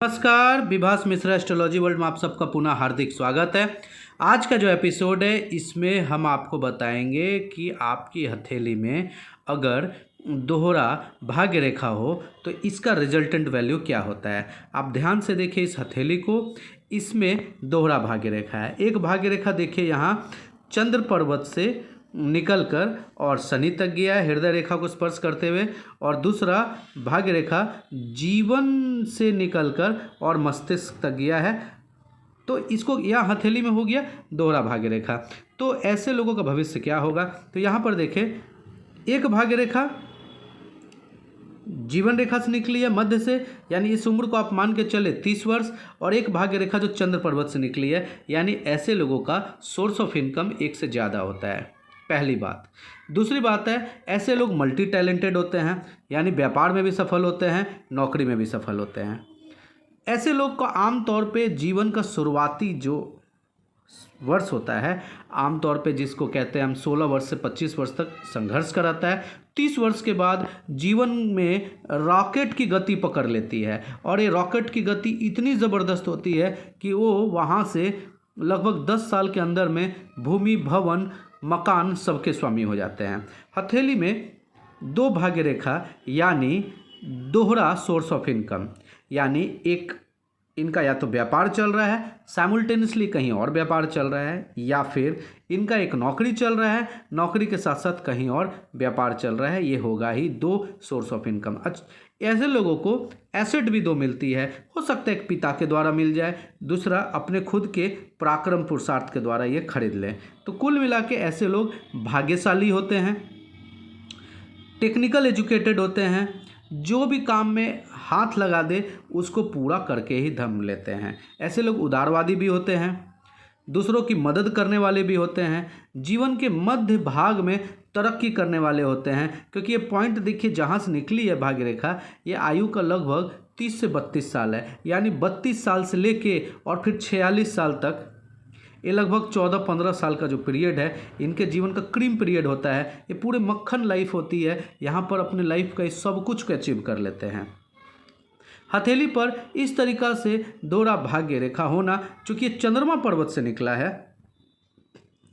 नमस्कार, Vibhas Mishra astrology world में आप सबका पुनः हार्दिक स्वागत है। आज का जो एपिसोड है इसमें हम आपको बताएंगे कि आपकी हथेली में अगर दोहरा भाग्य रेखा हो तो इसका रिजल्टेंट वैल्यू क्या होता है। आप ध्यान से देखिए इस हथेली को, इसमें दोहरा भाग्य रेखा है। एक भाग्य रेखा देखिए यहाँ चंद्र पर्वत से निकलकर और शनि तक गया है हृदय रेखा को स्पर्श करते हुए, और दूसरा भाग्य रेखा जीवन से निकलकर और मस्तिष्क तक गया है। तो इसको यहाँ हथेली में हो गया दोहरा भाग्य रेखा। तो ऐसे लोगों का भविष्य क्या होगा, तो यहाँ पर देखें एक भाग्य रेखा जीवन रेखा से निकली है मध्य से, यानी इस उम्र को आप मान के चले 30 वर्ष, और एक भाग्य रेखा जो चंद्र पर्वत से निकली है, यानी ऐसे लोगों का सोर्स ऑफ इनकम एक से ज़्यादा होता है। पहली बात। दूसरी बात है ऐसे लोग मल्टी टैलेंटेड होते हैं, यानी व्यापार में भी सफल होते हैं, नौकरी में भी सफल होते हैं। ऐसे लोग को आमतौर पे जीवन का शुरुआती जो वर्ष होता है, आमतौर पे जिसको कहते हैं हम 16 वर्ष से 25 वर्ष तक संघर्ष कराता है। 30 वर्ष के बाद जीवन में रॉकेट की गति पकड़ लेती है, और ये रॉकेट की गति इतनी ज़बरदस्त होती है कि वो वहाँ से लगभग 10 साल के अंदर में भूमि, भवन, मकान सबके स्वामी हो जाते हैं। हथेली में दो भाग्य रेखा यानी दोहरा सोर्स ऑफ इनकम, यानी एक इनका या तो व्यापार चल रहा है साइमल्टेनियसली, कहीं और व्यापार चल रहा है, या फिर इनका एक नौकरी चल रहा है, नौकरी के साथ साथ कहीं और व्यापार चल रहा है। ये होगा ही दो सोर्स ऑफ इनकम। ऐसे लोगों को एसेट भी दो मिलती है, हो सकता है एक पिता के द्वारा मिल जाए, दूसरा अपने खुद के पराक्रम पुरुषार्थ के द्वारा ये खरीद लें। तो कुल मिला के ऐसे लोग भाग्यशाली होते हैं, टेक्निकल एजुकेटेड होते हैं, जो भी काम में हाथ लगा दे उसको पूरा करके ही धर्म लेते हैं। ऐसे लोग उदारवादी भी होते हैं, दूसरों की मदद करने वाले भी होते हैं, जीवन के मध्य भाग में तरक्की करने वाले होते हैं। क्योंकि ये पॉइंट देखिए जहाँ से निकली है भाग्य रेखा, ये आयु का लगभग 30 से 32 साल है, यानी 32 साल से लेके और फिर 46 साल तक, ये लगभग 14-15 साल का जो पीरियड है इनके जीवन का क्रीम पीरियड होता है। ये पूरे मक्खन लाइफ होती है, यहाँ पर अपने लाइफ का सब कुछ को अचीव कर लेते हैं। हथेली पर इस तरीक़ा से दोहरा भाग्य रेखा होना, चूँकि ये चंद्रमा पर्वत से निकला है,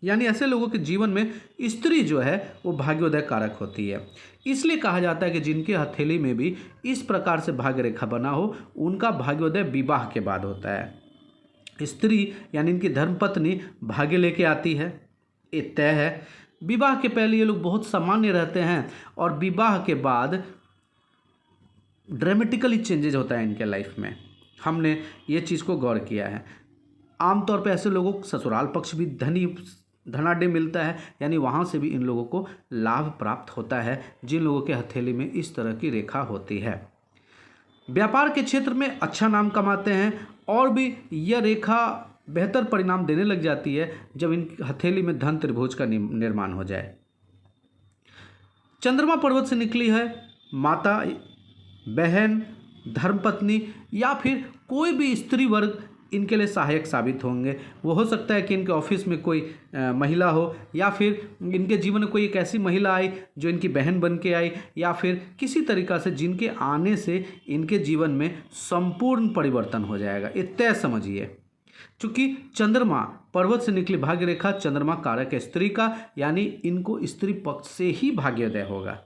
यानी ऐसे लोगों के जीवन में स्त्री जो है वो भाग्योदय कारक होती है। इसलिए कहा जाता है कि जिनके हथेली में भी इस प्रकार से भाग्य रेखा बना हो उनका भाग्योदय विवाह के बाद होता है। स्त्री यानी इनकी धर्मपत्नी भाग्य लेके आती है, ये तय है। विवाह के पहले ये लोग बहुत सामान्य रहते हैं, और विवाह के बाद ड्रामेटिकली चेंजेज होता है इनके लाइफ में। हमने ये चीज़ को गौर किया है। आमतौर पे ऐसे लोगों को ससुराल पक्ष भी धनाढ्य मिलता है, यानी वहाँ से भी इन लोगों को लाभ प्राप्त होता है जिन लोगों के हथेली में इस तरह की रेखा होती है। व्यापार के क्षेत्र में अच्छा नाम कमाते हैं, और भी यह रेखा बेहतर परिणाम देने लग जाती है जब इन हथेली में धन त्रिभुज का निर्माण हो जाए। चंद्रमा पर्वत से निकली है माता, बहन, धर्मपत्नी या फिर कोई भी स्त्री वर्ग इनके लिए सहायक साबित होंगे। वो हो सकता है कि इनके ऑफिस में कोई महिला हो, या फिर इनके जीवन में कोई एक ऐसी महिला आई जो इनकी बहन बन के आई, या फिर किसी तरीक़ा से जिनके आने से इनके जीवन में संपूर्ण परिवर्तन हो जाएगा। ये तय समझिए। चूँकि चंद्रमा पर्वत से निकली भाग्य रेखा चंद्रमा कारक है स्त्री का, यानी इनको स्त्री पक्ष से ही भाग्योदय होगा,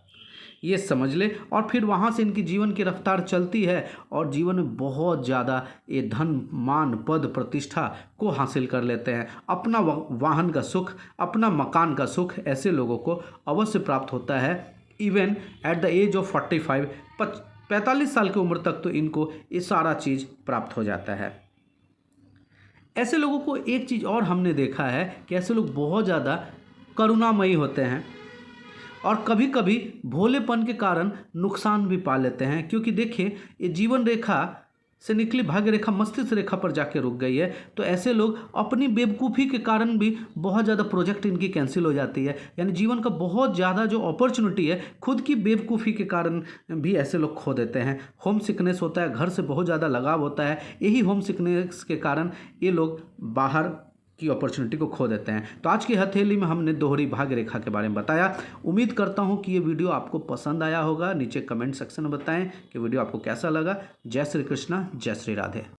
ये समझ ले। और फिर वहाँ से इनकी जीवन की रफ्तार चलती है, और जीवन में बहुत ज़्यादा ये धन, मान, पद, प्रतिष्ठा को हासिल कर लेते हैं। अपना वाहन का सुख, अपना मकान का सुख ऐसे लोगों को अवश्य प्राप्त होता है। Even at the age of 45 साल की उम्र तक तो इनको ये सारा चीज़ प्राप्त हो जाता है। ऐसे लोगों को एक चीज़ और हमने देखा है कि ऐसे लोग बहुत ज़्यादा करुणामयी होते हैं, और कभी कभी भोलेपन के कारण नुकसान भी पा लेते हैं। क्योंकि देखिए ये जीवन रेखा से निकली भाग्य रेखा मस्तिष्क रेखा पर जाके रुक गई है, तो ऐसे लोग अपनी बेवकूफ़ी के कारण भी बहुत ज़्यादा प्रोजेक्ट इनकी कैंसिल हो जाती है। यानी जीवन का बहुत ज़्यादा जो अपॉर्चुनिटी है खुद की बेवकूफ़ी के कारण भी ऐसे लोग खो देते हैं। होम सिकनेस होता है, घर से बहुत ज़्यादा लगाव होता है, यही होम सिकनेस के कारण ये लोग बाहर की अपॉर्चुनिटी को खो देते हैं। तो आज की हथेली में हमने दोहरी भाग्य रेखा के बारे में बताया। उम्मीद करता हूं कि ये वीडियो आपको पसंद आया होगा। नीचे कमेंट सेक्शन में बताएं कि वीडियो आपको कैसा लगा। जय श्री कृष्णा, जय श्री राधे।